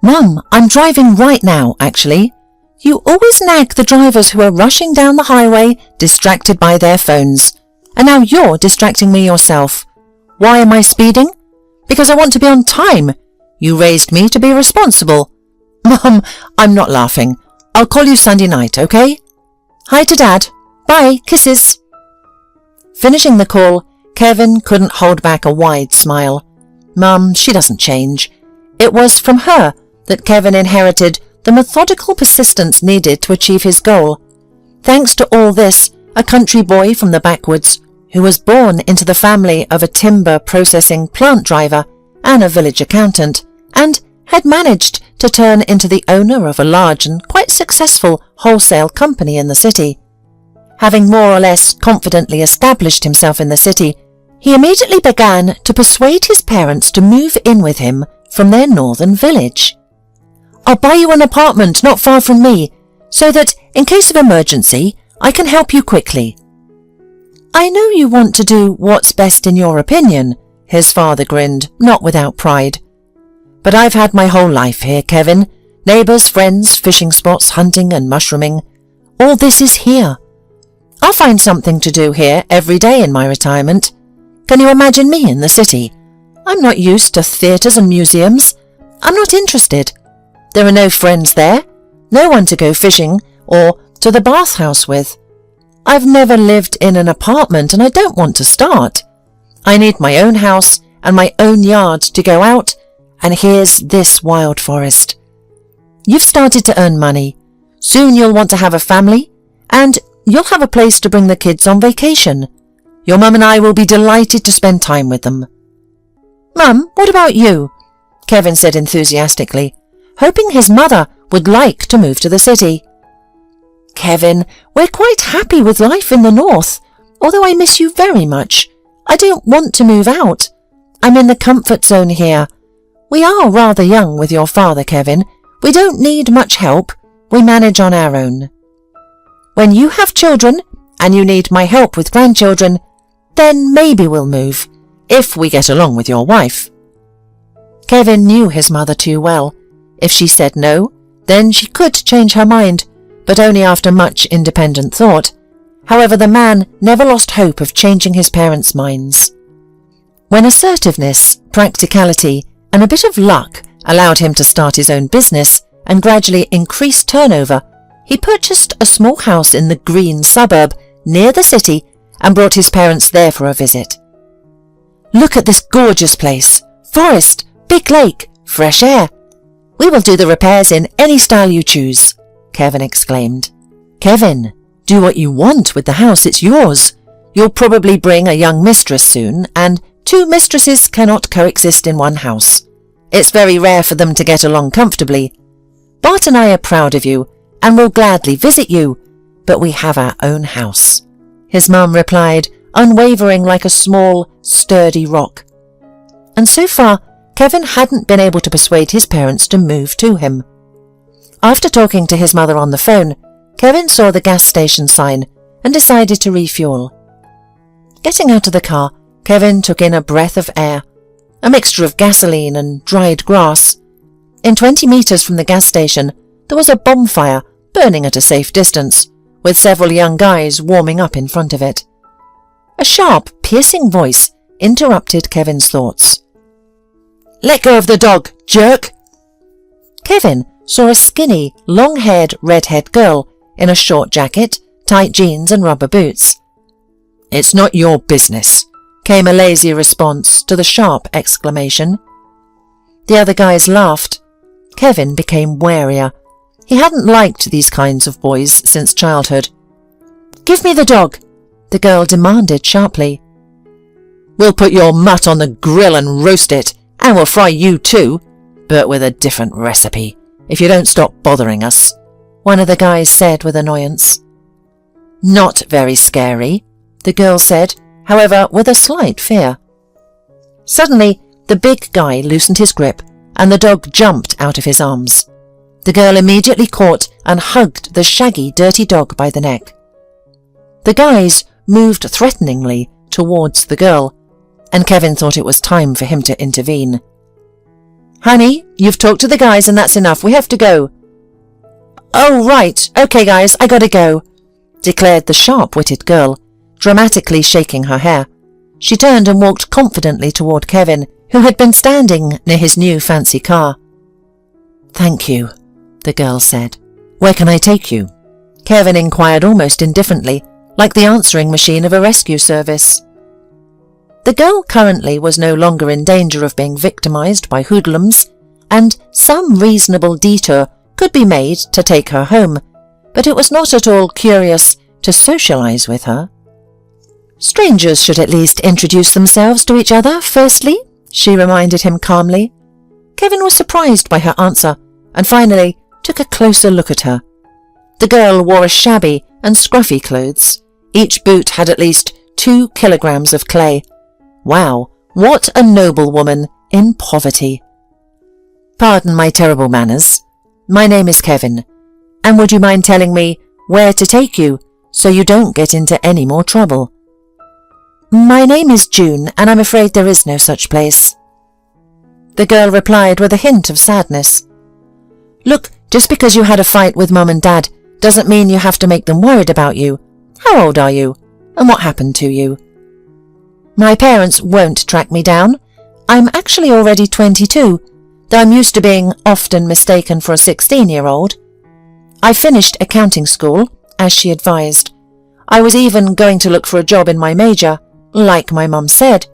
Mum, I'm driving right now, actually. You always nag the drivers who are rushing down the highway, distracted by their phones. And now you're distracting me yourself. Why am I speeding? Because I want to be on time. You raised me to be responsible. Mum, I'm not laughing. I'll call you Sunday night, okay? Hi to Dad. Bye, kisses. Finishing the call, Kevin couldn't hold back a wide smile. Mum, she doesn't change. It was from her that Kevin inherited the methodical persistence needed to achieve his goal. Thanks to all this, a country boy from the backwoods, who was born into the family of a timber processing plant driver and a village accountant, and had managed to turn into the owner of a large and quite successful wholesale company in the city. Having more or less confidently established himself in the city, he immediately began to persuade his parents to move in with him from their northern village. I'll buy you an apartment not far from me, so that, in case of emergency, I can help you quickly. I know you want to do what's best in your opinion, his father grinned, not without pride. But I've had my whole life here, Kevin. Neighbours, friends, fishing spots, hunting and mushrooming. All this is here. I'll find something to do here every day in my retirement. Can you imagine me in the city? I'm not used to theatres and museums. I'm not interested. There are no friends there, no one to go fishing or to the bathhouse with. I've never lived in an apartment and I don't want to start. I need my own house and my own yard to go out, and here's this wild forest. You've started to earn money. Soon you'll want to have a family, and you'll have a place to bring the kids on vacation. Your mum and I will be delighted to spend time with them. Mum, what about you? Kevin said enthusiastically, hoping his mother would like to move to the city. Kevin, we're quite happy with life in the north, although I miss you very much. I don't want to move out. I'm in the comfort zone here. We are rather young with your father, Kevin. We don't need much help. We manage on our own. When you have children, and you need my help with grandchildren, then maybe we'll move, if we get along with your wife. Kevin knew his mother too well. If she said no, then she could change her mind, but only after much independent thought. However, the man never lost hope of changing his parents' minds. When assertiveness, practicality, and a bit of luck allowed him to start his own business and gradually increase turnover, he purchased a small house in the green suburb near the city and brought his parents there for a visit. Look at this gorgeous place. Forest, big lake, fresh air. We will do the repairs in any style you choose, Kevin exclaimed. Kevin, do what you want with the house, it's yours. You'll probably bring a young mistress soon, and 2 mistresses cannot coexist in one house. It's very rare for them to get along comfortably. Bart and I are proud of you, and will gladly visit you, but we have our own house, his mum replied, unwavering like a small, sturdy rock. And so far, Kevin hadn't been able to persuade his parents to move to him. After talking to his mother on the phone, Kevin saw the gas station sign and decided to refuel. Getting out of the car, Kevin took in a breath of air, a mixture of gasoline and dried grass. In 20 meters from the gas station, there was a bonfire burning at a safe distance, with several young guys warming up in front of it. A sharp, piercing voice interrupted Kevin's thoughts. Let go of the dog, jerk! Kevin saw a skinny, long-haired, red-haired girl in a short jacket, tight jeans and rubber boots. It's not your business, came a lazy response to the sharp exclamation. The other guys laughed. Kevin became warier. He hadn't liked these kinds of boys since childhood. Give me the dog, the girl demanded sharply. We'll put your mutt on the grill and roast it, and we'll fry you too, but with a different recipe, if you don't stop bothering us, one of the guys said with annoyance. Not very scary, the girl said, however with a slight fear. Suddenly, the big guy loosened his grip, and the dog jumped out of his arms. The girl immediately caught and hugged the shaggy, dirty dog by the neck. The guys moved threateningly towards the girl, and Kevin thought it was time for him to intervene. Honey, you've talked to the guys and that's enough. We have to go. Oh, right. Okay, guys, I gotta go, declared the sharp-witted girl, dramatically shaking her hair. She turned and walked confidently toward Kevin, who had been standing near his new fancy car. Thank you, the girl said. Where can I take you? Kevin inquired almost indifferently, like the answering machine of a rescue service. The girl currently was no longer in danger of being victimized by hoodlums, and some reasonable detour could be made to take her home, but it was not at all curious to socialize with her. Strangers should at least introduce themselves to each other firstly, she reminded him calmly. Kevin was surprised by her answer, and finally took a closer look at her. The girl wore a shabby and scruffy clothes. Each boot had at least 2 kilograms of clay. Wow, what a noble woman in poverty. Pardon my terrible manners. My name is Kevin, and would you mind telling me where to take you so you don't get into any more trouble? My name is June, and I'm afraid there is no such place. The girl replied with a hint of sadness. Look, just because you had a fight with Mum and Dad doesn't mean you have to make them worried about you. How old are you? And what happened to you? My parents won't track me down. I'm actually already 22, though I'm used to being often mistaken for a 16-year-old. I finished accounting school, as she advised. I was even going to look for a job in my major, like my mum said.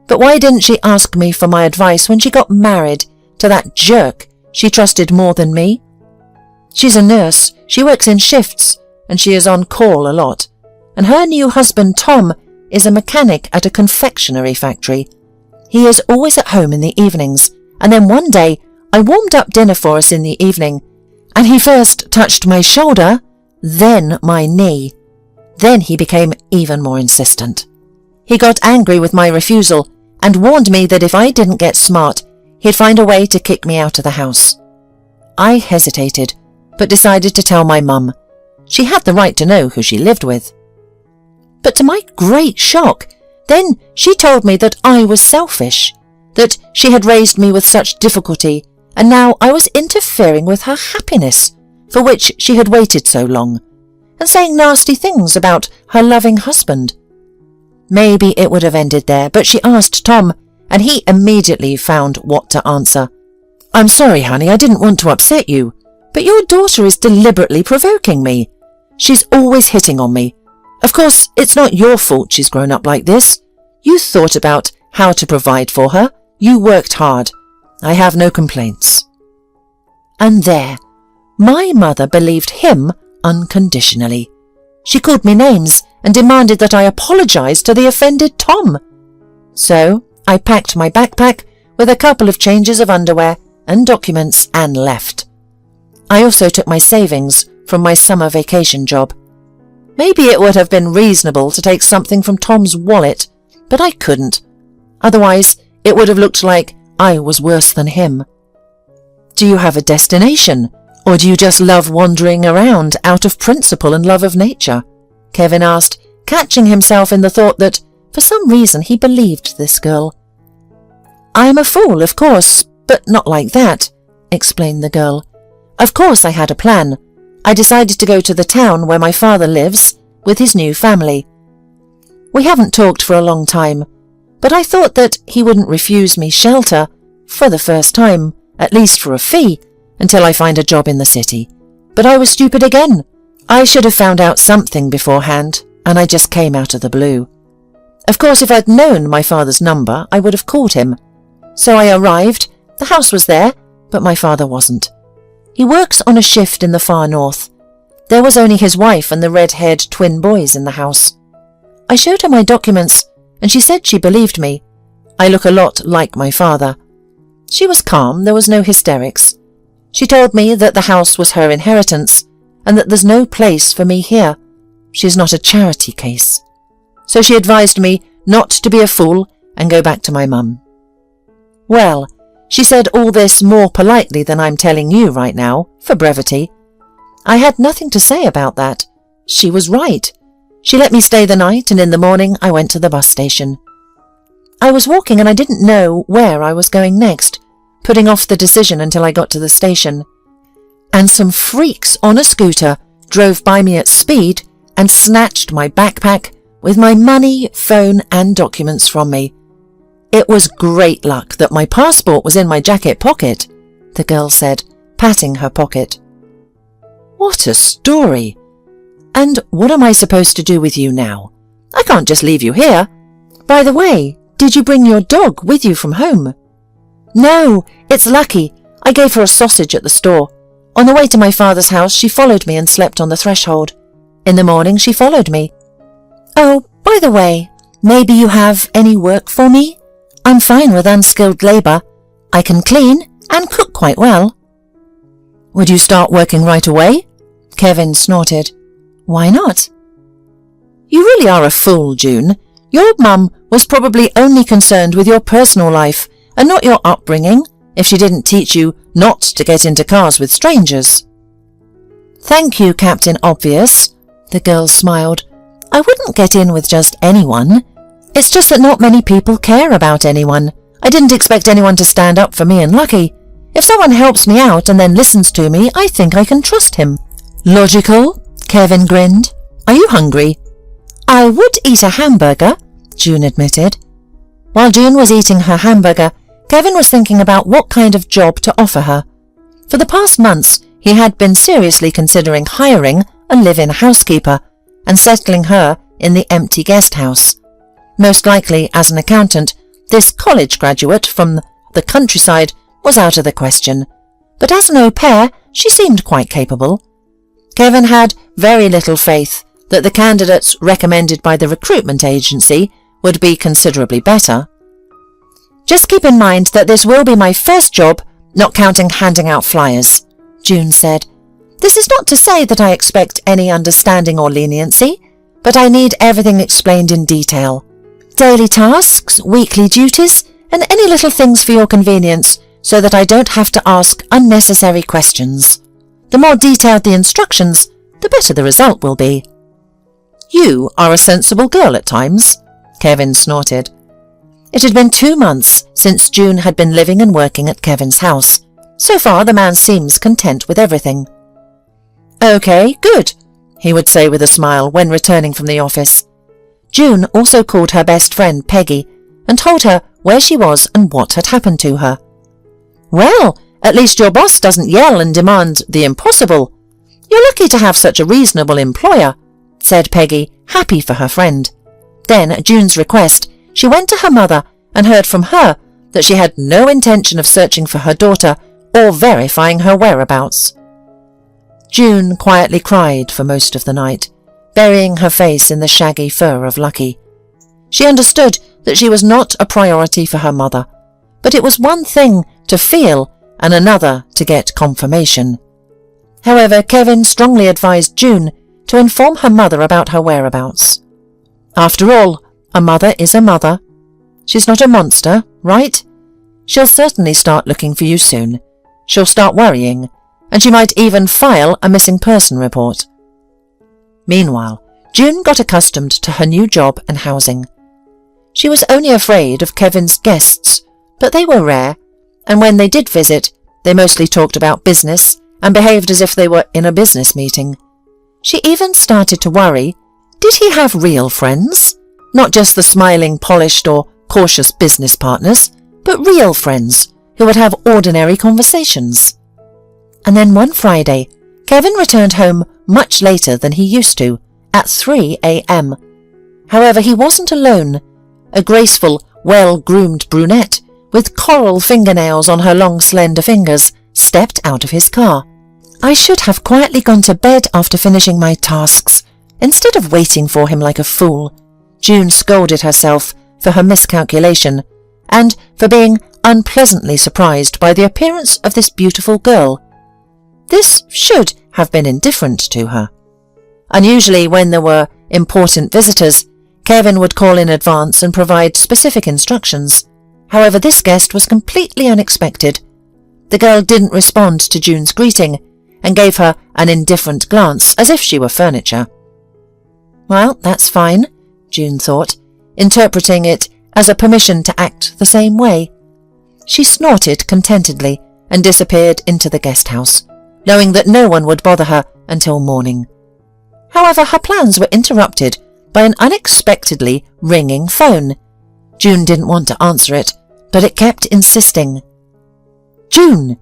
But why didn't she ask me for my advice when she got married to that jerk she trusted more than me? She's a nurse, she works in shifts, and she is on call a lot. And her new husband, Tom, is a mechanic at a confectionery factory. He is always at home in the evenings, and then one day I warmed up dinner for us in the evening, and he first touched my shoulder, then my knee. Then he became even more insistent. He got angry with my refusal and warned me that if I didn't get smart, he'd find a way to kick me out of the house. I hesitated, but decided to tell my mum. She had the right to know who she lived with. But to my great shock, then she told me that I was selfish, that she had raised me with such difficulty, and now I was interfering with her happiness, for which she had waited so long, and saying nasty things about her loving husband. Maybe it would have ended there, but she asked Tom, and he immediately found what to answer. I'm sorry, honey, I didn't want to upset you, but your daughter is deliberately provoking me. She's always hitting on me. Of course, it's not your fault she's grown up like this. You thought about how to provide for her. You worked hard. I have no complaints. And there, my mother believed him unconditionally. She called me names and demanded that I apologize to the offended Tom. So I packed my backpack with a couple of changes of underwear and documents and left. I also took my savings from my summer vacation job. Maybe it would have been reasonable to take something from Tom's wallet, but I couldn't. Otherwise, it would have looked like I was worse than him. Do you have a destination, or do you just love wandering around out of principle and love of nature? Kevin asked, catching himself in the thought that, for some reason, he believed this girl. I'm a fool, of course, but not like that, explained the girl. Of course I had a plan. I decided to go to the town where my father lives with his new family. We haven't talked for a long time, but I thought that he wouldn't refuse me shelter, for the first time, at least for a fee, until I find a job in the city. But I was stupid again. I should have found out something beforehand, and I just came out of the blue. Of course, if I'd known my father's number, I would have called him. So I arrived, the house was there, but my father wasn't. He works on a shift in the far north. There was only his wife and the red-haired twin boys in the house. I showed her my documents, and she said she believed me. I look a lot like my father. She was calm, there was no hysterics. She told me that the house was her inheritance, and that there's no place for me here. She's not a charity case. So she advised me not to be a fool and go back to my mum. Well, she said all this more politely than I'm telling you right now, for brevity. I had nothing to say about that. She was right. She let me stay the night, and in the morning I went to the bus station. I was walking and I didn't know where I was going next, putting off the decision until I got to the station. And some freaks on a scooter drove by me at speed and snatched my backpack with my money, phone and documents from me. It was great luck that my passport was in my jacket pocket, the girl said, patting her pocket. What a story! And what am I supposed to do with you now? I can't just leave you here. By the way, did you bring your dog with you from home? No, it's Lucky. I gave her a sausage at the store. On the way to my father's house, she followed me and slept on the threshold. In the morning, she followed me. Oh, by the way, maybe you have any work for me? I'm fine with unskilled labour. I can clean and cook quite well. Would you start working right away? Kevin snorted. Why not? You really are a fool, June. Your mum was probably only concerned with your personal life and not your upbringing if she didn't teach you not to get into cars with strangers. Thank you, Captain Obvious, the girl smiled. I wouldn't get in with just anyone. It's just that not many people care about anyone. I didn't expect anyone to stand up for me and Lucky. If someone helps me out and then listens to me, I think I can trust him. Logical? Kevin grinned. Are you hungry? I would eat a hamburger, June admitted. While June was eating her hamburger, Kevin was thinking about what kind of job to offer her. For the past months, he had been seriously considering hiring a live-in housekeeper and settling her in the empty guest house. Most likely, as an accountant, this college graduate from the countryside was out of the question, but as an au pair, she seemed quite capable. Kevin had very little faith that the candidates recommended by the recruitment agency would be considerably better. Just keep in mind that this will be my first job, not counting handing out flyers, June said. This is not to say that I expect any understanding or leniency, but I need everything explained in detail. Daily tasks, weekly duties, and any little things for your convenience so that I don't have to ask unnecessary questions. The more detailed the instructions, the better the result will be. You are a sensible girl at times, Kevin snorted. It had been 2 months since June had been living and working at Kevin's house. So far, the man seems content with everything. Okay, good, he would say with a smile when returning from the office. June also called her best friend Peggy and told her where she was and what had happened to her. Well, at least your boss doesn't yell and demand the impossible. You're lucky to have such a reasonable employer, said Peggy, happy for her friend. Then, at June's request, she went to her mother and heard from her that she had no intention of searching for her daughter or verifying her whereabouts. June quietly cried for most of the night, burying her face in the shaggy fur of Lucky. She understood that she was not a priority for her mother, but it was one thing to feel and another to get confirmation. However, Kevin strongly advised June to inform her mother about her whereabouts. After all, a mother is a mother. She's not a monster, right? She'll certainly start looking for you soon. She'll start worrying, and she might even file a missing person report. Meanwhile, June got accustomed to her new job and housing. She was only afraid of Kevin's guests, but they were rare, and when they did visit, they mostly talked about business and behaved as if they were in a business meeting. She even started to worry, did he have real friends? Not just the smiling, polished or cautious business partners, but real friends who would have ordinary conversations. And then one Friday, Kevin returned home much later than he used to, at 3 a.m. However, he wasn't alone. A graceful, well-groomed brunette with coral fingernails on her long, slender fingers stepped out of his car. I should have quietly gone to bed after finishing my tasks, instead of waiting for him like a fool. June scolded herself for her miscalculation and for being unpleasantly surprised by the appearance of this beautiful girl. This should have been indifferent to her. Unusually, when there were important visitors, Kevin would call in advance and provide specific instructions. However, this guest was completely unexpected. The girl didn't respond to June's greeting and gave her an indifferent glance as if she were furniture. Well, that's fine, June thought, interpreting it as a permission to act the same way. She snorted contentedly and disappeared into the guest house, knowing that no one would bother her until morning. However, her plans were interrupted by an unexpectedly ringing phone. June didn't want to answer it, but it kept insisting. "June!"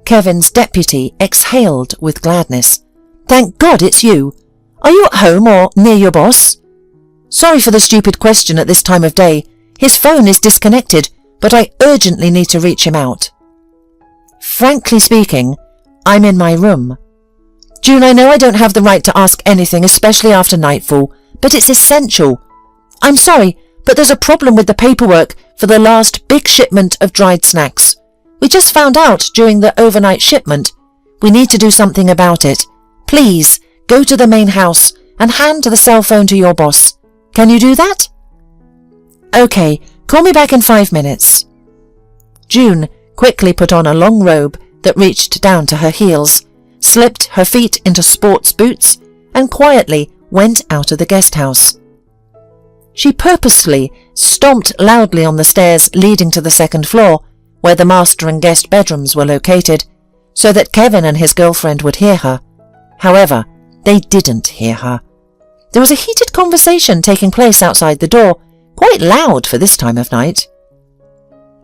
Kevin's deputy exhaled with gladness. "Thank God it's you. Are you at home or near your boss?" "Sorry for the stupid question at this time of day. His phone is disconnected, but I urgently need to reach him out." "Frankly speaking, I'm in my room." "June, I know I don't have the right to ask anything, especially after nightfall, but it's essential. I'm sorry, but there's a problem with the paperwork for the last big shipment of dried snacks. We just found out during the overnight shipment. We need to do something about it. Please, go to the main house and hand the cell phone to your boss. Can you do that?" "Okay, call me back in 5 minutes." June quickly put on a long robe that reached down to her heels, slipped her feet into sports boots, and quietly went out of the guest house. She purposefully stomped loudly on the stairs leading to the second floor, where the master and guest bedrooms were located, so that Kevin and his girlfriend would hear her. However, they didn't hear her. There was a heated conversation taking place outside the door, quite loud for this time of night.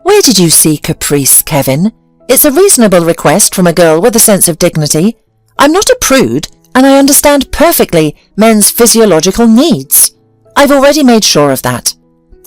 "Where did you see caprice, Kevin? It's a reasonable request from a girl with a sense of dignity. I'm not a prude, and I understand perfectly men's physiological needs. I've already made sure of that.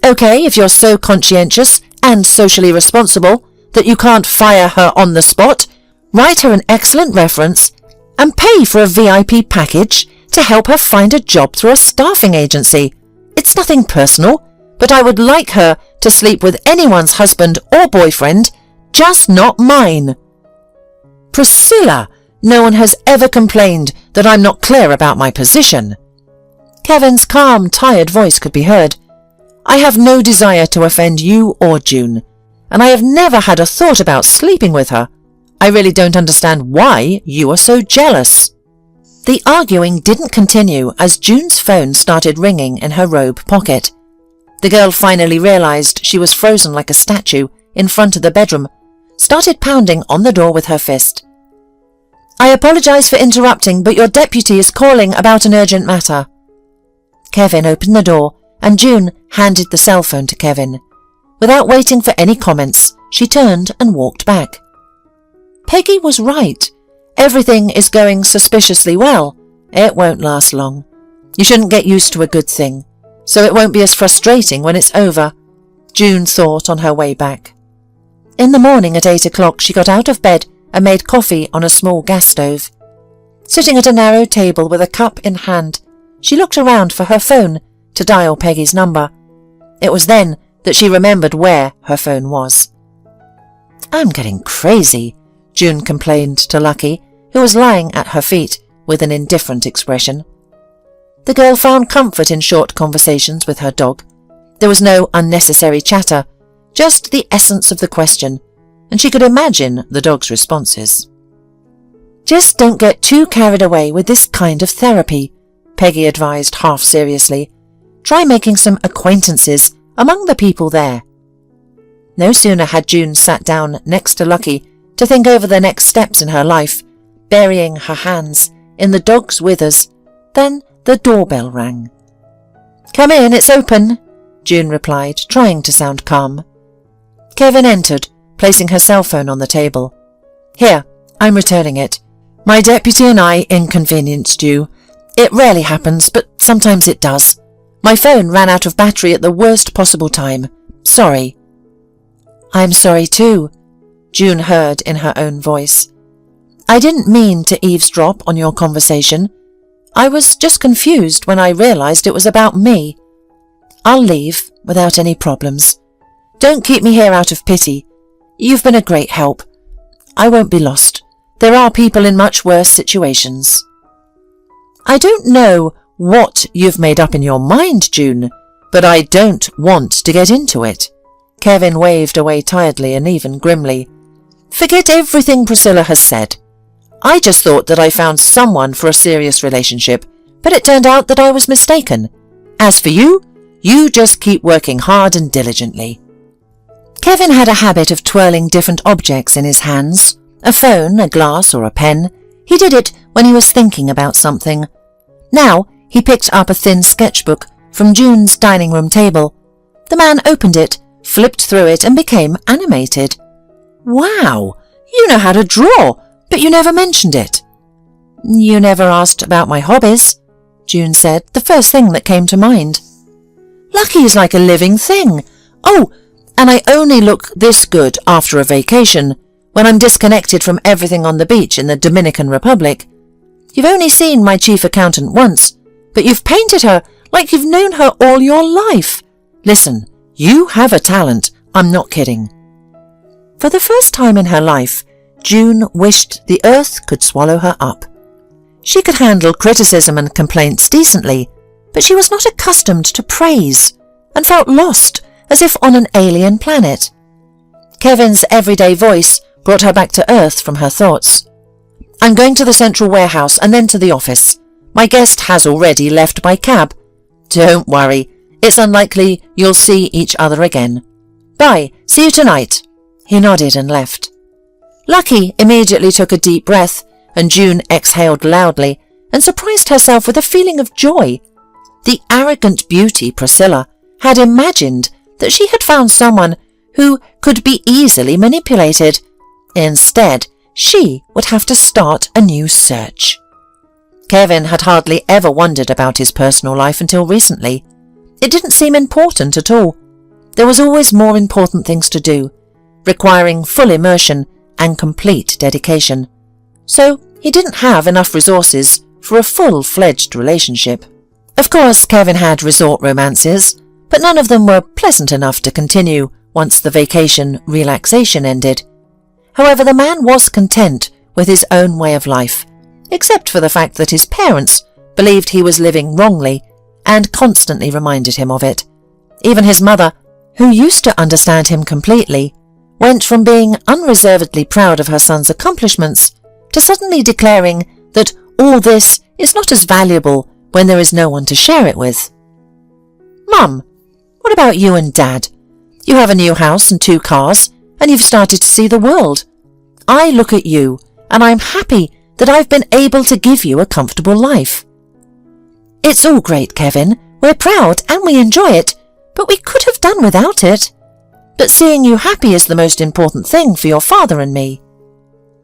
Okay, if you're so conscientious and socially responsible that you can't fire her on the spot, write her an excellent reference and pay for a VIP package to help her find a job through a staffing agency. It's nothing personal, but I would like her to sleep with anyone's husband or boyfriend, just not mine." "Priscilla, no one has ever complained that I'm not clear about my position." Kevin's calm, tired voice could be heard. "I have no desire to offend you or June, and I have never had a thought about sleeping with her. I really don't understand why you are so jealous." The arguing didn't continue as June's phone started ringing in her robe pocket. The girl finally realized she was frozen like a statue in front of the bedroom, started pounding on the door with her fist. "I apologize for interrupting, but your deputy is calling about an urgent matter." Kevin opened the door, and June handed the cell phone to Kevin. Without waiting for any comments, she turned and walked back. Peggy was right. Everything is going suspiciously well. It won't last long. You shouldn't get used to a good thing, so it won't be as frustrating when it's over, June thought on her way back. In the morning at 8 o'clock, she got out of bed and made coffee on a small gas stove. Sitting at a narrow table with a cup in hand, she looked around for her phone to dial Peggy's number. It was then that she remembered where her phone was. "I'm getting crazy," June complained to Lucky, who was lying at her feet with an indifferent expression. The girl found comfort in short conversations with her dog. There was no unnecessary chatter, just the essence of the question, and she could imagine the dog's responses. "Just don't get too carried away with this kind of therapy," Peggy advised half seriously. "Try making some acquaintances among the people there." No sooner had June sat down next to Lucky to think over the next steps in her life, burying her hands in the dog's withers, than the doorbell rang. "Come in, it's open," June replied, trying to sound calm. Kevin entered, placing her cell phone on the table. "Here, I'm returning it. My deputy and I inconvenienced you. It rarely happens, but sometimes it does. My phone ran out of battery at the worst possible time. Sorry." "I'm sorry too," June heard in her own voice. "I didn't mean to eavesdrop on your conversation. I was just confused when I realized it was about me. I'll leave without any problems. Don't keep me here out of pity. You've been a great help. I won't be lost. There are people in much worse situations." "I don't know what you've made up in your mind, June, but I don't want to get into it." Kevin waved away tiredly and even grimly. "Forget everything Priscilla has said. I just thought that I found someone for a serious relationship, but it turned out that I was mistaken. As for you, you just keep working hard and diligently." Kevin had a habit of twirling different objects in his hands. A phone, a glass, or a pen. He did it when he was thinking about something. Now he picked up a thin sketchbook from June's dining room table. The man opened it, flipped through it, and became animated. "Wow, you know how to draw, but you never mentioned it." "You never asked about my hobbies," June said, the first thing that came to mind. "Lucky is like a living thing. Oh, and I only look this good after a vacation, when I'm disconnected from everything on the beach in the Dominican Republic. You've only seen my chief accountant once, but you've painted her like you've known her all your life. Listen, you have a talent, I'm not kidding." For the first time in her life, June wished the earth could swallow her up. She could handle criticism and complaints decently, but she was not accustomed to praise, and felt lost, as if on an alien planet. Kevin's everyday voice brought her back to earth from her thoughts. "I'm going to the central warehouse and then to the office. My guest has already left by cab. Don't worry, it's unlikely you'll see each other again. Bye, see you tonight." He nodded and left. Lucky immediately took a deep breath, and June exhaled loudly and surprised herself with a feeling of joy. The arrogant beauty Priscilla had imagined that she had found someone who could be easily manipulated. Instead, she would have to start a new search. Kevin had hardly ever wondered about his personal life until recently. It didn't seem important at all. There was always more important things to do, requiring full immersion and complete dedication. So he didn't have enough resources for a full-fledged relationship. Of course, Kevin had resort romances, but none of them were pleasant enough to continue once the vacation relaxation ended. However, the man was content with his own way of life, except for the fact that his parents believed he was living wrongly and constantly reminded him of it. Even his mother, who used to understand him completely, went from being unreservedly proud of her son's accomplishments to suddenly declaring that all this is not as valuable when there is no one to share it with. "Mum, what about you and Dad? You have a new house and 2 cars, and you've started to see the world. I look at you, and I'm happy that I've been able to give you a comfortable life." "It's all great, Kevin. We're proud and we enjoy it, but we could have done without it. But seeing you happy is the most important thing for your father and me."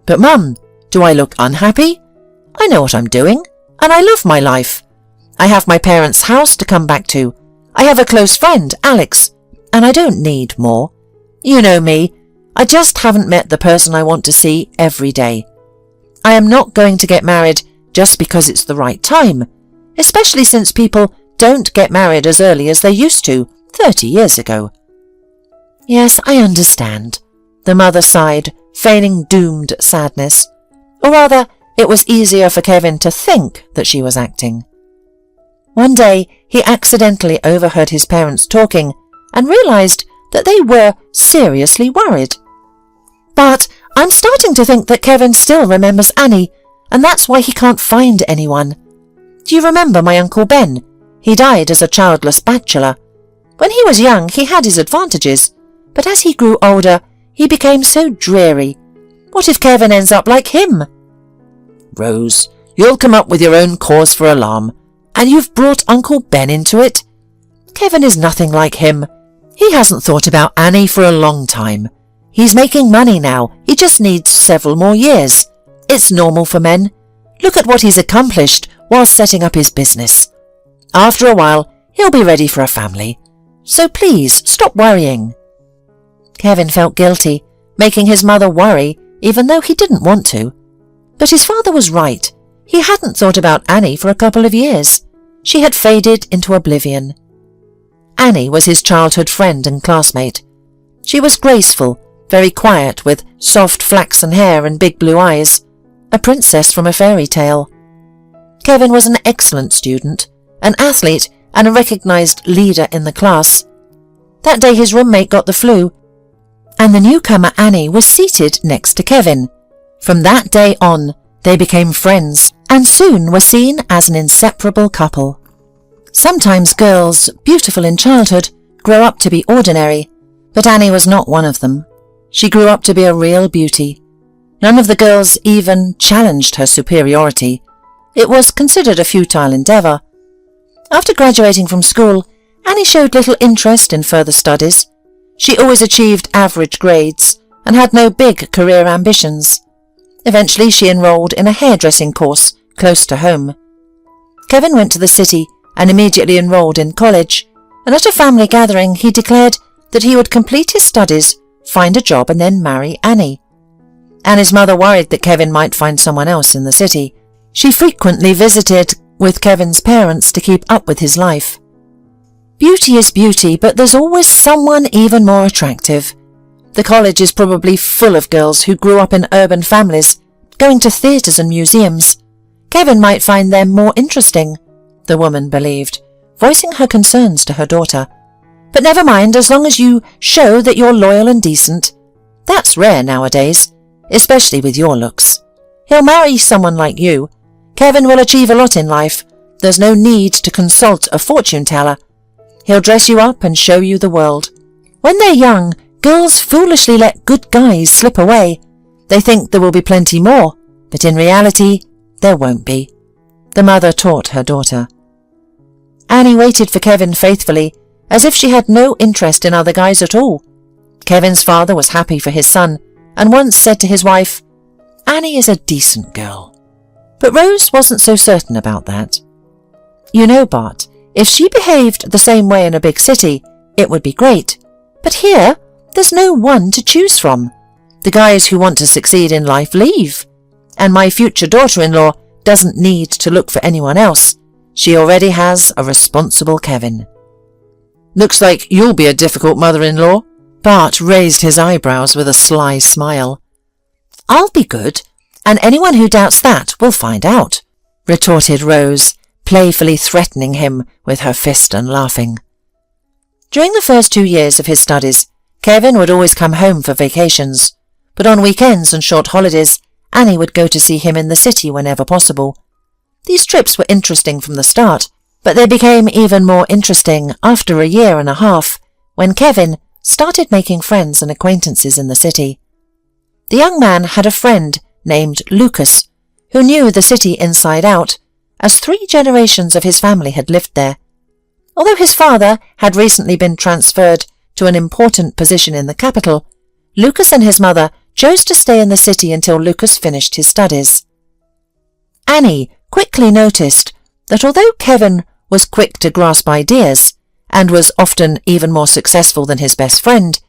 "But Mum, do I look unhappy? I know what I'm doing, and I love my life. I have my parents' house to come back to. I have a close friend, Alex, and I don't need more. You know me, I just haven't met the person I want to see every day. I am not going to get married just because it's the right time, especially since people don't get married as early as they used to 30 years ago." "Yes, I understand," the mother sighed, feigning doomed sadness. Or rather, it was easier for Kevin to think that she was acting. One day, he accidentally overheard his parents talking and realized that they were seriously worried. "But I'm starting to think that Kevin still remembers Annie, and that's why he can't find anyone. Do you remember my Uncle Ben? He died as a childless bachelor. When he was young, he had his advantages, but as he grew older, he became so dreary. What if Kevin ends up like him?" "Rose, you'll come up with your own cause for alarm, and you've brought Uncle Ben into it. Kevin is nothing like him. He hasn't thought about Annie for a long time. He's making money now, he just needs several more years. It's normal for men. Look at what he's accomplished while setting up his business. After a while, he'll be ready for a family. So please, stop worrying." Kevin felt guilty, making his mother worry even though he didn't want to. But his father was right. He hadn't thought about Annie for a couple of years. She had faded into oblivion. Annie was his childhood friend and classmate. She was graceful, very quiet, with soft flaxen hair and big blue eyes, a princess from a fairy tale. Kevin was an excellent student, an athlete, and a recognized leader in the class. That day his roommate got the flu, and the newcomer Annie was seated next to Kevin. From that day on, they became friends, and soon were seen as an inseparable couple. Sometimes girls, beautiful in childhood, grow up to be ordinary, But Annie was not one of them. She grew up to be a real beauty. None of the girls even challenged her superiority. It was considered a futile endeavour. After graduating from school, Annie showed little interest in further studies. She always achieved average grades and had no big career ambitions. Eventually she enrolled in a hairdressing course close to home. Kevin went to the city and immediately enrolled in college, and at a family gathering he declared that he would complete his studies, find a job and then marry Annie. Annie's mother worried that Kevin might find someone else in the city. She frequently visited with Kevin's parents to keep up with his life. Beauty is beauty, but there's always someone even more attractive. The college is probably full of girls who grew up in urban families, going to theatres and museums. Kevin might find them more interesting, the woman believed, voicing her concerns to her daughter. But never mind, as long as you show that you're loyal and decent. That's rare nowadays, especially with your looks. He'll marry someone like you. Kevin will achieve a lot in life. There's no need to consult a fortune teller. He'll dress you up and show you the world. When they're young, girls foolishly let good guys slip away. They think there will be plenty more, but in reality, there won't be. The mother taught her daughter. Annie waited for Kevin faithfully, as if she had no interest in other guys at all. Kevin's father was happy for his son, and once said to his wife, "Annie is a decent girl." But Rose wasn't so certain about that. "You know, Bart, if she behaved the same way in a big city, it would be great. But here, there's no one to choose from. The guys who want to succeed in life leave. And my future daughter-in-law doesn't need to look for anyone else. She already has a responsible Kevin." "Looks like you'll be a difficult mother-in-law." Bart raised his eyebrows with a sly smile. "I'll be good, and anyone who doubts that will find out," retorted Rose, playfully threatening him with her fist and laughing. During the first 2 years of his studies, Kevin would always come home for vacations, but on weekends and short holidays, Annie would go to see him in the city whenever possible. These trips were interesting from the start, but they became even more interesting after a year and a half, when Kevin started making friends and acquaintances in the city. The young man had a friend named Lucas, who knew the city inside out, as 3 generations of his family had lived there. Although his father had recently been transferred to an important position in the capital, Lucas and his mother chose to stay in the city until Lucas finished his studies. Annie quickly noticed that although Kevin was quick to grasp ideas and was often even more successful than his best friend,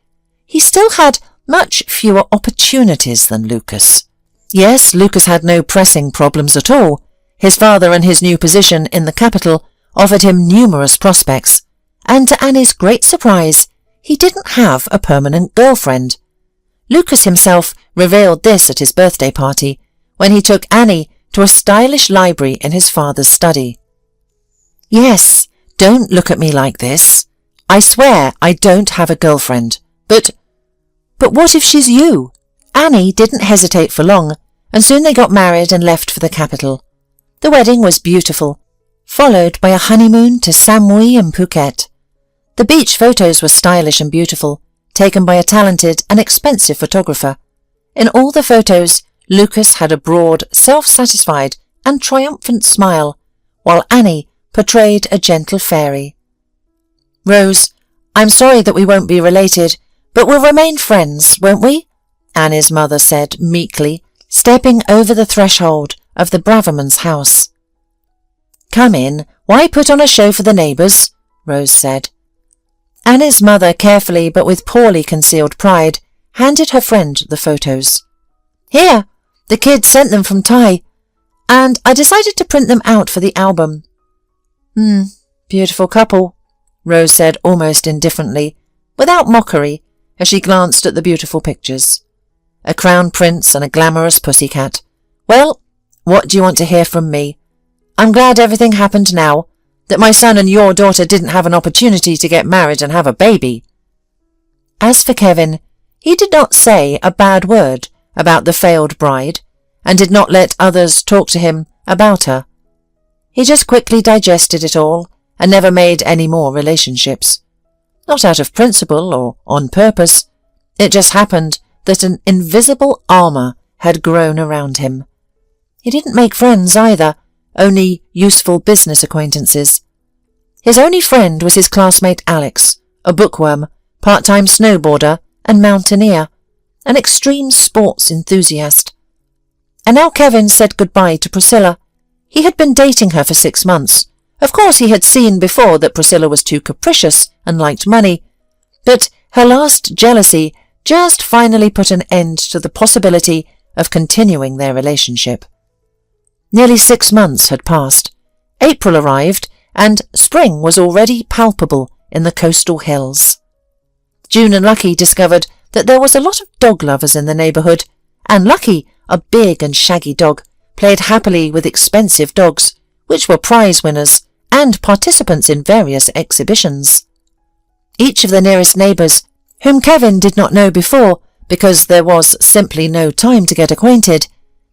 he still had much fewer opportunities than Lucas. Yes, Lucas had no pressing problems at all. His father and his new position in the capital offered him numerous prospects, and to Annie's great surprise, he didn't have a permanent girlfriend. Lucas himself revealed this at his birthday party, when he took Annie to a stylish library in his father's study. "Yes, don't look at me like this. I swear I don't have a girlfriend. But what if she's you?" Annie didn't hesitate for long, and soon they got married and left for the capital. The wedding was beautiful, followed by a honeymoon to Samui and Phuket. The beach photos were stylish and beautiful, taken by a talented and expensive photographer. In all the photos, Lucas had a broad, self-satisfied and triumphant smile, while Annie portrayed a gentle fairy. "Rose, I'm sorry that we won't be related, but we'll remain friends, won't we?" Annie's mother said meekly, stepping over the threshold of the Braverman's house. "Come in. Why put on a show for the neighbours?" Rose said. Annie's mother, carefully but with poorly concealed pride, handed her friend the photos. "Here, the kids sent them from Thai, and I decided to print them out for the album." Beautiful couple," Rose said almost indifferently, without mockery, as she glanced at the beautiful pictures. "A crown prince and a glamorous pussycat. Well, what do you want to hear from me? I'm glad everything happened now, that my son and your daughter didn't have an opportunity to get married and have a baby." As for Kevin, he did not say a bad word about the failed bride, and did not let others talk to him about her. He just quickly digested it all, and never made any more relationships. Not out of principle or on purpose. It just happened that an invisible armour had grown around him. He didn't make friends either, only useful business acquaintances. His only friend was his classmate Alex, a bookworm, part-time snowboarder and mountaineer, an extreme sports enthusiast. And now Kevin said goodbye to Priscilla. He had been dating her for 6 months. Of course he had seen before that Priscilla was too capricious and liked money, but her last jealousy just finally put an end to the possibility of continuing their relationship. Nearly 6 months had passed. April arrived, and spring was already palpable in the coastal hills. June and Lucky discovered that there was a lot of dog lovers in the neighbourhood, and Lucky, a big and shaggy dog, played happily with expensive dogs, which were prize winners and participants in various exhibitions. Each of the nearest neighbours, whom Kevin did not know before because there was simply no time to get acquainted,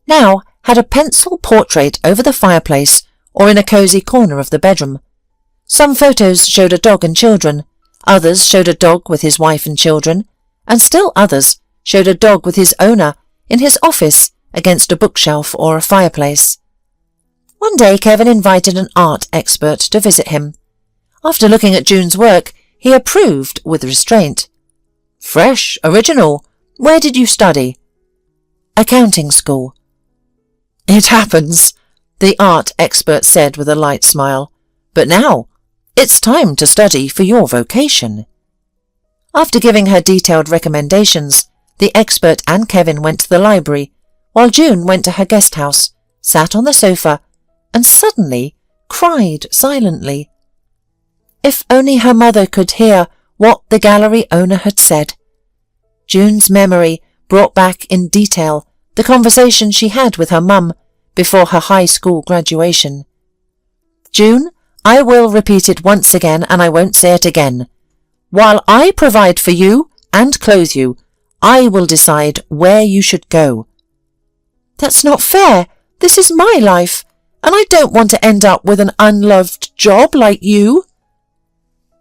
now had a pencil portrait over the fireplace or in a cosy corner of the bedroom. Some photos showed a dog and children, others showed a dog with his wife and children, and still others showed a dog with his owner in his office against a bookshelf or a fireplace. One day Kevin invited an art expert to visit him. After looking at June's work, he approved with restraint. "Fresh, original. Where did you study?" "Accounting school." "It happens," the art expert said with a light smile. "But now, it's time to study for your vocation." After giving her detailed recommendations, the expert and Kevin went to the library, while June went to her guest house, sat on the sofa, and suddenly cried silently. If only her mother could hear what the gallery owner had said. June's memory brought back in detail the conversation she had with her mum before her high school graduation. "June, I will repeat it once again, and I won't say it again. While I provide for you and clothe you, I will decide where you should go." "That's not fair. This is my life, and I don't want to end up with an unloved job like you."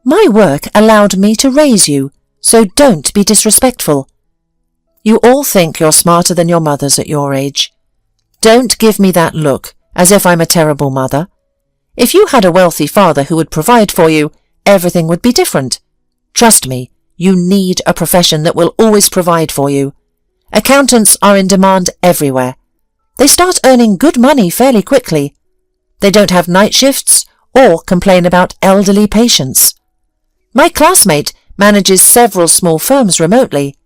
"My work allowed me to raise you, so don't be disrespectful. You all think you're smarter than your mothers at your age. Don't give me that look, as if I'm a terrible mother. If you had a wealthy father who would provide for you, everything would be different. Trust me, you need a profession that will always provide for you. Accountants are in demand everywhere. They start earning good money fairly quickly. They don't have night shifts or complain about elderly patients. My classmate manages several small firms remotely.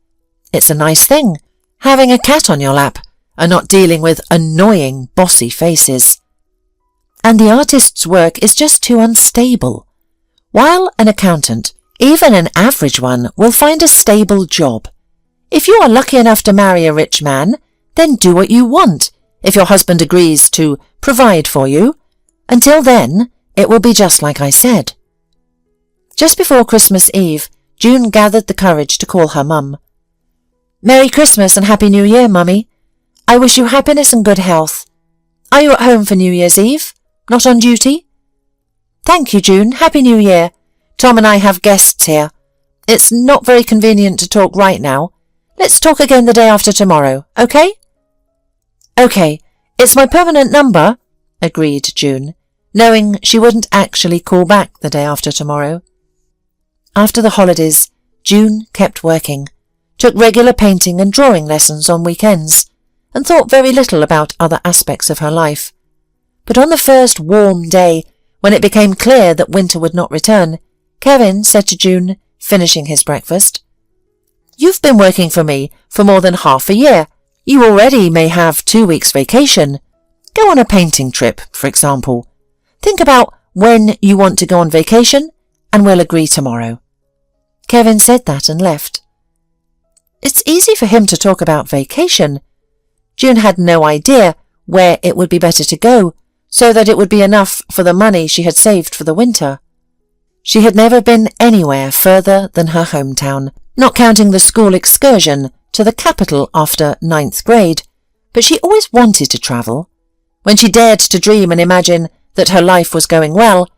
It's a nice thing, having a cat on your lap and not dealing with annoying, bossy faces. And the artist's work is just too unstable. While an accountant, even an average one, will find a stable job. If you are lucky enough to marry a rich man, then do what you want, if your husband agrees to provide for you. Until then, it will be just like I said. Just before Christmas Eve, June gathered the courage to call her mum. "Merry Christmas and Happy New Year, Mummy. I wish you happiness and good health. Are you at home for New Year's Eve? Not on duty?" "Thank you, June. Happy New Year. Tom and I have guests here. It's not very convenient to talk right now. Let's talk again the day after tomorrow, okay?" "Okay. It's my permanent number," agreed June, knowing she wouldn't actually call back the day after tomorrow. After the holidays, June kept working, took regular painting and drawing lessons on weekends, and thought very little about other aspects of her life. But on the first warm day, when it became clear that winter would not return, Kevin said to June, finishing his breakfast, "You've been working for me for more than half a year. You already may have 2 weeks vacation. Go on a painting trip, for example. Think about when you want to go on vacation, and we'll agree tomorrow." Kevin said that and left. It's easy for him to talk about vacation. June had no idea where it would be better to go, so that it would be enough for the money she had saved for the winter. She had never been anywhere further than her hometown, not counting the school excursion to the capital after 9th grade, but she always wanted to travel. When she dared to dream and imagine that her life was going well,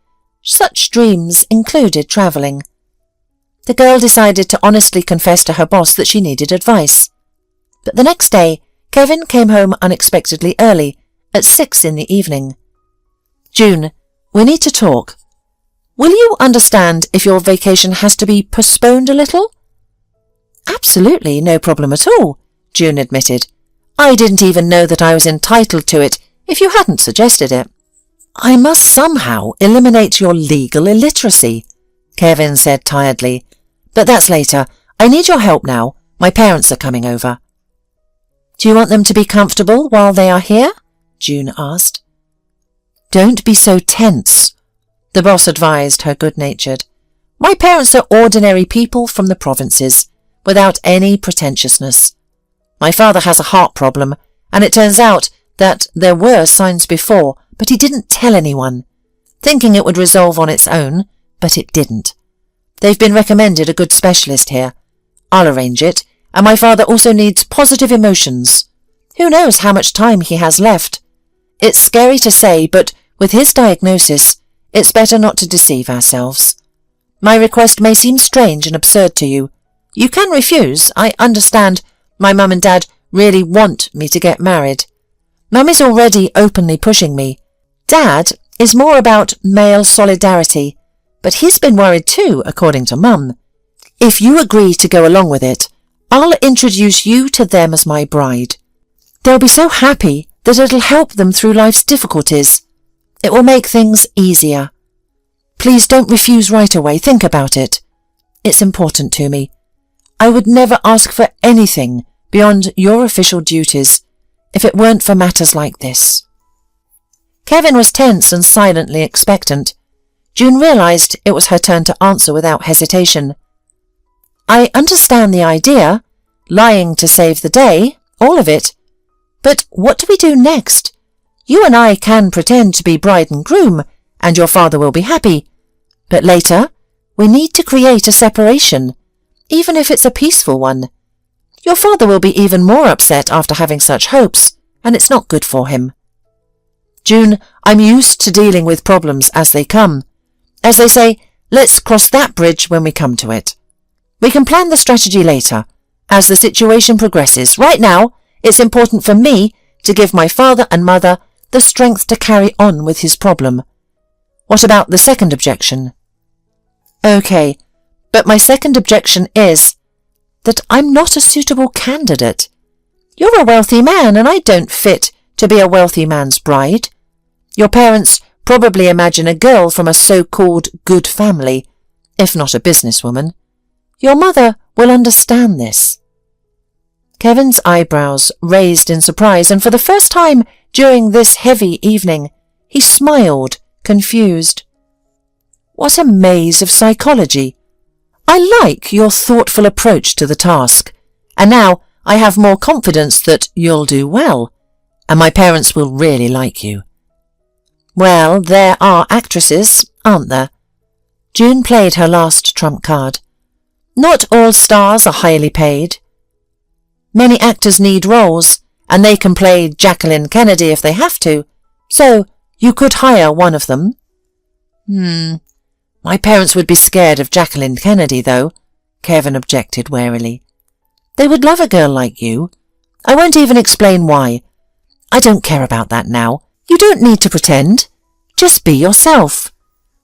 such dreams included travelling. The girl decided to honestly confess to her boss that she needed advice. But the next day, Kevin came home unexpectedly early, at 6 in the evening. "June, we need to talk. Will you understand if your vacation has to be postponed a little?" "Absolutely, no problem at all," June admitted. "I didn't even know that I was entitled to it if you hadn't suggested it." "I must somehow eliminate your legal illiteracy," Kevin said tiredly. "But that's later. I need your help now. My parents are coming over." "Do you want them to be comfortable while they are here?" June asked. "Don't be so tense," the boss advised her good-natured. "My parents are ordinary people from the provinces, without any pretentiousness. My father has a heart problem, and it turns out that there were signs before, but he didn't tell anyone, thinking it would resolve on its own, but it didn't. They've been recommended a good specialist here. I'll arrange it, and my father also needs positive emotions. Who knows how much time he has left? It's scary to say, but with his diagnosis, it's better not to deceive ourselves. My request may seem strange and absurd to you. You can refuse. I understand my mum and dad really want me to get married. Mum is already openly pushing me. Dad is more about male solidarity, but he's been worried too, according to Mum. If you agree to go along with it, I'll introduce you to them as my bride. They'll be so happy that it'll help them through life's difficulties. It will make things easier. Please don't refuse right away. Think about it. It's important to me. I would never ask for anything beyond your official duties if it weren't for matters like this." Kevin was tense and silently expectant. June realized it was her turn to answer without hesitation. "I understand the idea, lying to save the day, all of it. But what do we do next? You and I can pretend to be bride and groom, and your father will be happy. But later, we need to create a separation, even if it's a peaceful one. Your father will be even more upset after having such hopes, and it's not good for him." "June, I'm used to dealing with problems as they come. As they say, let's cross that bridge when we come to it. We can plan the strategy later, as the situation progresses. Right now, it's important for me to give my father and mother the strength to carry on with his problem. What about the second objection?" "Okay, but my second objection is that I'm not a suitable candidate. You're a wealthy man, and I don't fit to be a wealthy man's bride. Your parents probably imagine a girl from a so-called good family, if not a businesswoman. Your mother will understand this." Kevin's eyebrows raised in surprise, and for the first time during this heavy evening, he smiled, confused. "What a maze of psychology. I like your thoughtful approach to the task, and now I have more confidence that you'll do well, and my parents will really like you." "Well, there are actresses, aren't there?" June played her last trump card. "Not all stars are highly paid. Many actors need roles, and they can play Jacqueline Kennedy if they have to, so you could hire one of them." My parents would be scared of Jacqueline Kennedy, though," Kevin objected warily. "They would love a girl like you. I won't even explain why. I don't care about that now. You don't need to pretend. Just be yourself.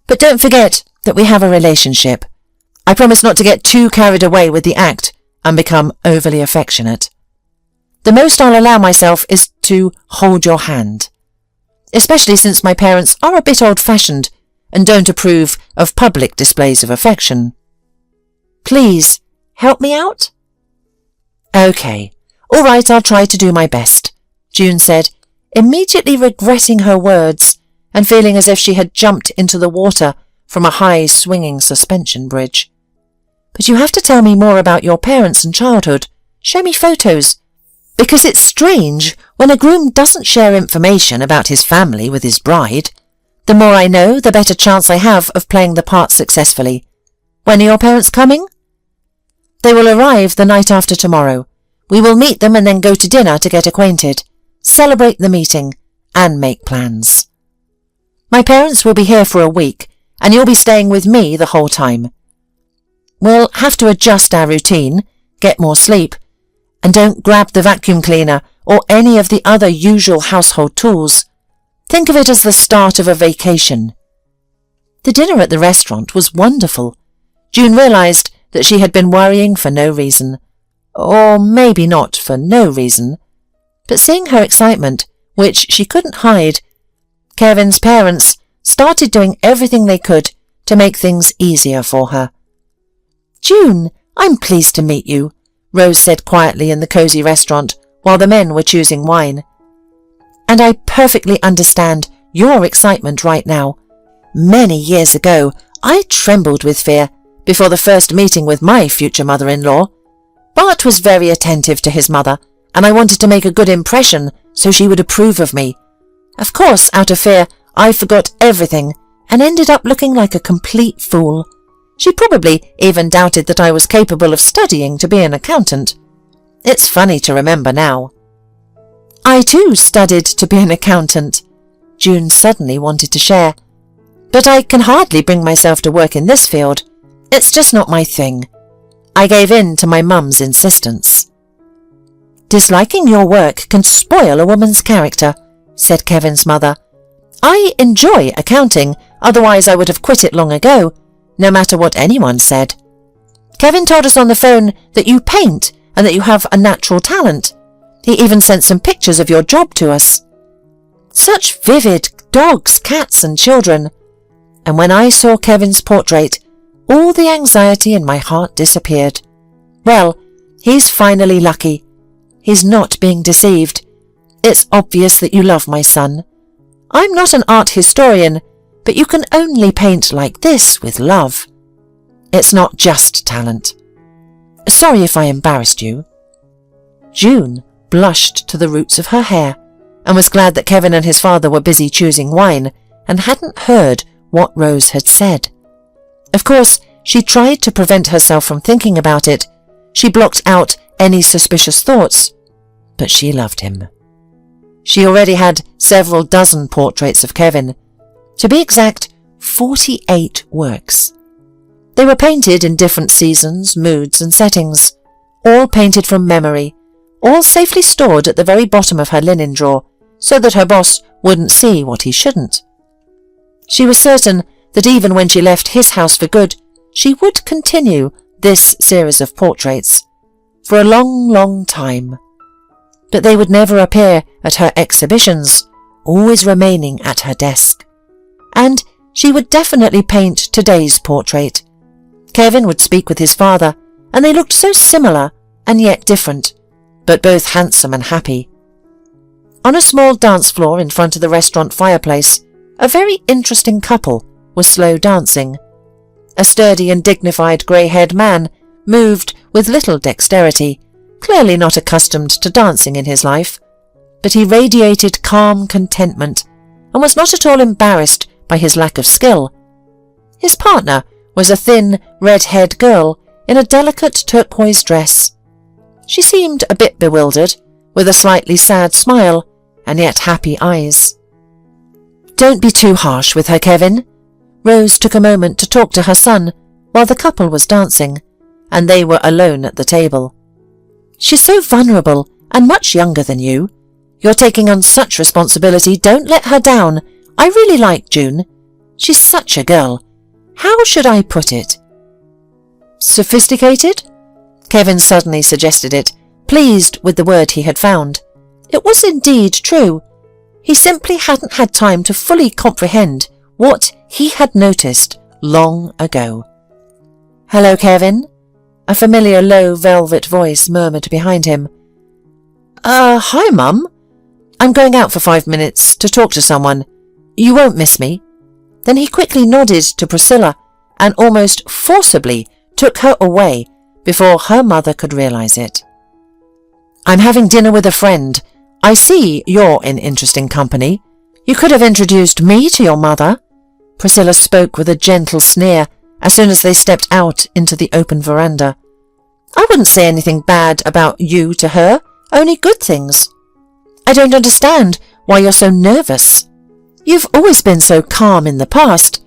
But don't forget that we have a relationship. I promise not to get too carried away with the act and become overly affectionate. The most I'll allow myself is to hold your hand, especially since my parents are a bit old-fashioned and don't approve of public displays of affection. Please, help me out?" "Okay, all right, I'll try to do my best," June said, immediately regretting her words and feeling as if she had jumped into the water from a high swinging suspension bridge. "But you have to tell me more about your parents and childhood. Show me photos, because it's strange when a groom doesn't share information about his family with his bride. The more I know, the better chance I have of playing the part successfully. When are your parents coming?" "They will arrive the night after tomorrow. We will meet them and then go to dinner to get acquainted, celebrate the meeting, and make plans. My parents will be here for a week, and you'll be staying with me the whole time. We'll have to adjust our routine, get more sleep, and don't grab the vacuum cleaner or any of the other usual household tools. Think of it as the start of a vacation. The dinner at the restaurant was wonderful. June realized that she had been worrying for no reason. Or maybe not for no reason. But seeing her excitement, which she couldn't hide, Kevin's parents started doing everything they could to make things easier for her. "June, I'm pleased to meet you," Rose said quietly in the cosy restaurant while the men were choosing wine. "And I perfectly understand your excitement right now. Many years ago, I trembled with fear before the first meeting with my future mother-in-law. Bart was very attentive to his mother, and I wanted to make a good impression so she would approve of me. Of course, out of fear, I forgot everything and ended up looking like a complete fool. She probably even doubted that I was capable of studying to be an accountant. It's funny to remember now." "I too studied to be an accountant," June suddenly wanted to share. "But I can hardly bring myself to work in this field. It's just not my thing. I gave in to my mum's insistence." "Disliking your work can spoil a woman's character," said Kevin's mother. "I enjoy accounting, otherwise I would have quit it long ago, no matter what anyone said. Kevin told us on the phone that you paint and that you have a natural talent. He even sent some pictures of your job to us. Such vivid dogs, cats and children. And when I saw Kevin's portrait, all the anxiety in my heart disappeared. Well, he's finally lucky. He's not being deceived. It's obvious that you love my son. I'm not an art historian, but you can only paint like this with love. It's not just talent. Sorry if I embarrassed you." June blushed to the roots of her hair and was glad that Kevin and his father were busy choosing wine and hadn't heard what Rose had said. Of course, she tried to prevent herself from thinking about it. She blocked out any suspicious thoughts, but she loved him. She already had several dozen portraits of Kevin. To be exact, 48 works. They were painted in different seasons, moods and settings, all painted from memory, all safely stored at the very bottom of her linen drawer so that her boss wouldn't see what he shouldn't. She was certain that even when she left his house for good, she would continue this series of portraits for a long, long time. But they would never appear at her exhibitions, always remaining at her desk. And she would definitely paint today's portrait. Kevin would speak with his father, and they looked so similar and yet different, but both handsome and happy. On a small dance floor in front of the restaurant fireplace, a very interesting couple was slow dancing. A sturdy and dignified grey-haired man moved with little dexterity, clearly not accustomed to dancing in his life, but he radiated calm contentment and was not at all embarrassed by his lack of skill. His partner was a thin, red-haired girl in a delicate turquoise dress. She seemed a bit bewildered, with a slightly sad smile and yet happy eyes. "Don't be too harsh with her, Kevin." Rose took a moment to talk to her son while the couple was dancing, and they were alone at the table. "She's so vulnerable and much younger than you. You're taking on such responsibility. Don't let her down. I really like June. She's such a girl. How should I put it?" "Sophisticated?" Kevin suddenly suggested it, pleased with the word he had found. It was indeed true. He simply hadn't had time to fully comprehend what he had noticed long ago. "Hello, Kevin," a familiar low velvet voice murmured behind him. Hi, Mum. I'm going out for 5 minutes to talk to someone. You won't miss me." Then he quickly nodded to Priscilla and almost forcibly took her away before her mother could realize it. "I'm having dinner with a friend. I see you're in interesting company. You could have introduced me to your mother." Priscilla spoke with a gentle sneer as soon as they stepped out into the open veranda. "I wouldn't say anything bad about you to her, only good things. I don't understand why you're so nervous. You've always been so calm in the past.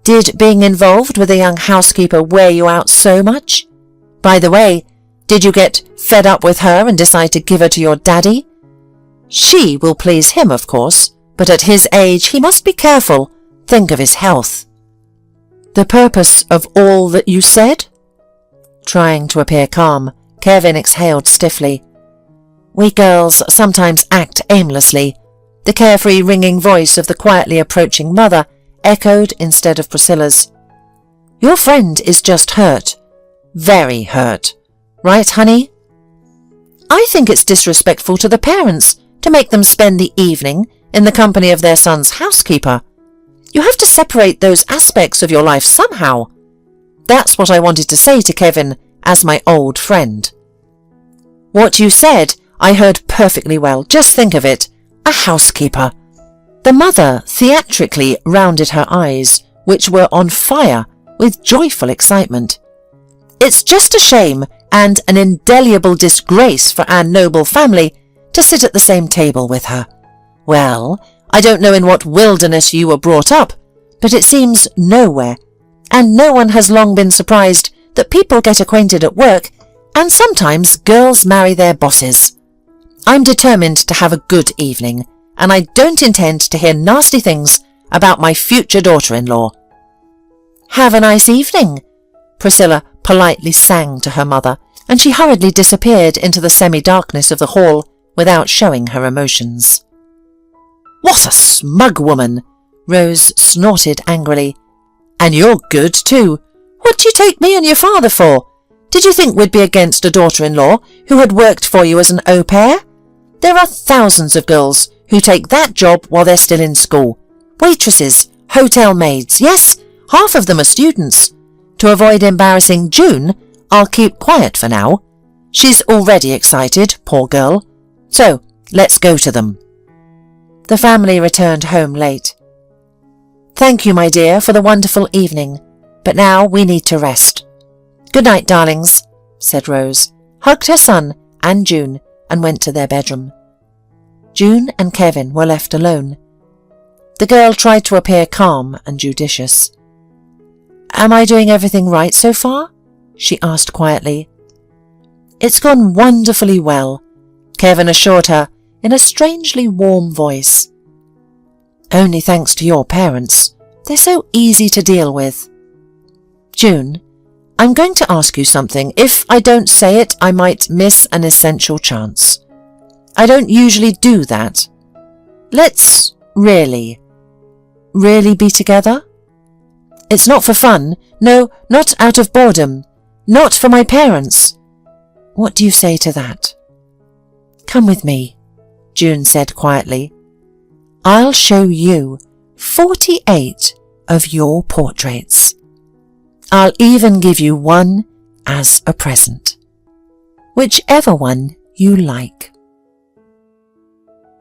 Did being involved with a young housekeeper wear you out so much? By the way, did you get fed up with her and decide to give her to your daddy? She will please him, of course, but at his age he must be careful. Think of his health. The purpose of all that you said? Trying to appear calm, Kevin exhaled stiffly. We girls sometimes act aimlessly. The carefree ringing voice of the quietly approaching mother echoed instead of Priscilla's. Your friend is just hurt. Very hurt. Right, honey? I think it's disrespectful to the parents to make them spend the evening in the company of their son's housekeeper. You have to separate those aspects of your life somehow. That's what I wanted to say to Kevin as my old friend. What you said, I heard perfectly well. Just think of it. A housekeeper. The mother theatrically rounded her eyes, which were on fire with joyful excitement. It's just a shame and an indelible disgrace for our noble family to sit at the same table with her. Well, I don't know in what wilderness you were brought up, but it seems nowhere, and no one has long been surprised that people get acquainted at work, and sometimes girls marry their bosses. I'm determined to have a good evening, and I don't intend to hear nasty things about my future daughter-in-law. Have a nice evening, Priscilla politely sang to her mother, and she hurriedly disappeared into the semi-darkness of the hall without showing her emotions. What a smug woman, Rose snorted angrily. And you're good too. What do you take me and your father for? Did you think we'd be against a daughter-in-law who had worked for you as an au pair? There are thousands of girls who take that job while they're still in school. Waitresses, hotel maids, yes, half of them are students. To avoid embarrassing June, I'll keep quiet for now. She's already excited, poor girl. So, let's go to them. The family returned home late. Thank you, my dear, for the wonderful evening, but now we need to rest. Good night, darlings, said Rose, hugged her son and June, and went to their bedroom. June and Kevin were left alone. The girl tried to appear calm and judicious. Am I doing everything right so far? She asked quietly. It's gone wonderfully well, Kevin assured her in a strangely warm voice. Only thanks to your parents. They're so easy to deal with. June, I'm going to ask you something. If I don't say it, I might miss an essential chance. I don't usually do that. Let's really be together? It's not for fun. No, not out of boredom. Not for my parents. What do you say to that? Come with me, June said quietly. I'll show you 48 of your portraits. I'll even give you one as a present. Whichever one you like.